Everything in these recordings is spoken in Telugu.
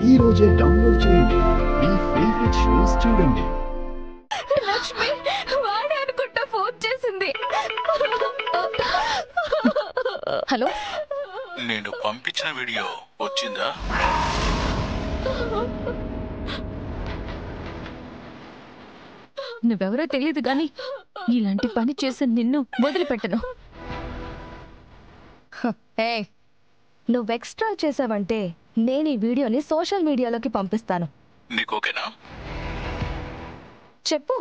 ఈ రోజే డౌన్లోడ్ చేయండి. మీ ఫేవరెట్ షోస్ చూడండి. లక్ష్మి వాడే అనుకుంటా ఫోన్ చేసింది. హలో, నేను పంపించిన వీడియో వచ్చిందా? నువ్వెవరో తెలియదు గాని ఇలాంటి పని చేసి నిన్ను వదిలిపెట్టను. నువ్వు ఎక్స్ట్రా చేసావంటే నేను ఈ వీడియోని సోషల్ మీడియాలోకి పంపిస్తాను. నీకోకేనా? చెప్పు,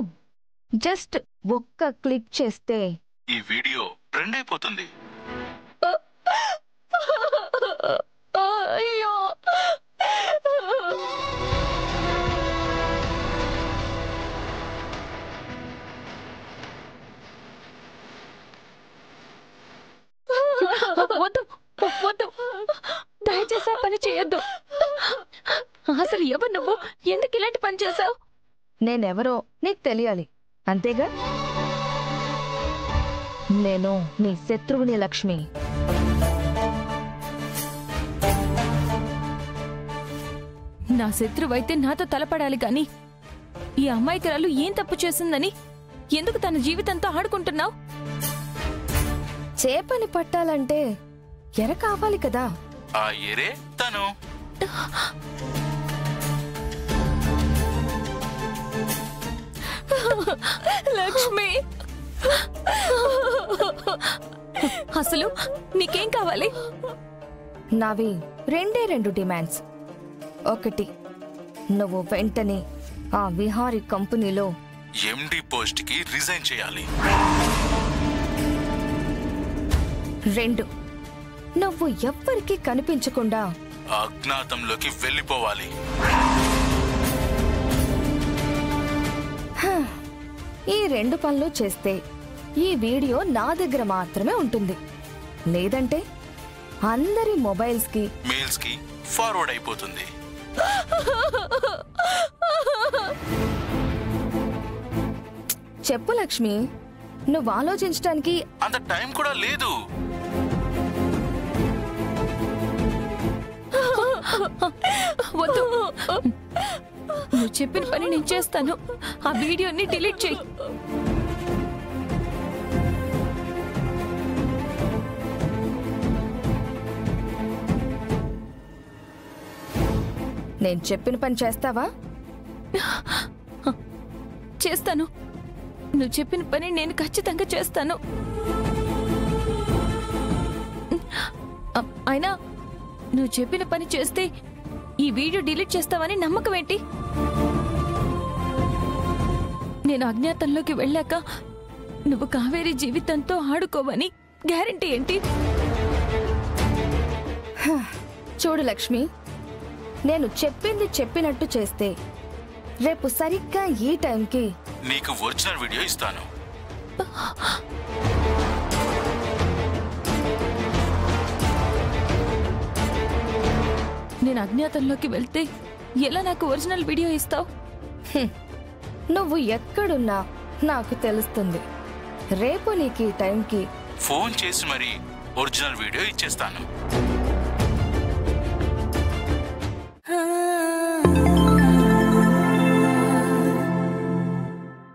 జస్ట్ ఒక్క క్లిక్ చేస్తే ఈ వీడియో ట్రెండ్ అయిపోతుంది. అయ్యో, వద్దు వద్దు, దయచేసి ఆ పని చేయొద్దు. అసలు ఎవరు నువ్వు? ఎందుకు ఇలాంటి పని చేసావు? నేనెవరో నీకు తెలియాలి అంతేగా? నేను నీ శత్రువుని లక్ష్మి. నా శత్రువైతే నాతో తలపడాలి కానీ ఈ అమ్మాయికరాలు ఏం తప్పు చేసిందని ఎందుకు తన జీవితంతో ఆడుకుంటున్నావు? చేపని పట్టాలంటే ఎర కావాలి కదా. ఆ ఎరే తను. లక్ష్మి, అసలు నీకేం కావాలి? నావి రెండు డిమాండ్స్. ఒకటి, నువ్వు వెంటనే ఆ విహారీ కంపెనీలో ఎండి పోస్ట్ కి రిజైన్ చేయాలి. 2, నువ్వు ఎవ్వరికీ కనిపించకుండా అజ్ఞాతంలోకి వెళ్ళిపోవాలి. ఈ 2 పనులు చేస్తే ఈ వీడియో నా దగ్గర మాత్రమే ఉంటుంది. లేదంటే అందరి మొబైల్స్ కి, మెయిల్స్ కి ఫార్వర్డ్ అయిపోతుంది. చెప్పు లక్ష్మి, నువ్వు ఆలోచించడానికి అంత టైం కూడా లేదు. వద్దు, నువ్వు చెప్పిన పని నేను చేస్తాను. ఆ వీడియోని డిలీట్ చేయి. నేను చెప్పిన పని చేస్తావా? చేస్తాను. నువ్వు చెప్పిన పని నేను ఖచ్చితంగా చేస్తాను. అయినా నువ్వు చెప్పిన పని చేస్తే ఈ వీడియో డిలీట్ చేస్తావని నమ్మకం ఏంటి? నేను అజ్ఞాతంలోకి వెళ్ళాక నువ్వు కావేరి జీవితంతో ఆడుకోవని గ్యారంటీ ఏంటి? చూడు లక్ష్మి, నేను చెప్పింది చెప్పినట్టు చేస్తే రేపు సరిగ్గా ఈ టైంకి నీకు ఒరిజినల్ వీడియో ఇస్తాను. నేను అజ్ఞాతంలోకి వెళ్తే ఎలా నాకు ఒరిజినల్ వీడియో ఇస్తావు? నువ్వు ఎక్కడున్నా నాకు తెలుస్తుంది. రేపు నీకు ఈ టైంకి ఫోన్ చేసి మరి ఒరిజినల్ వీడియో ఇచ్చేస్తాను.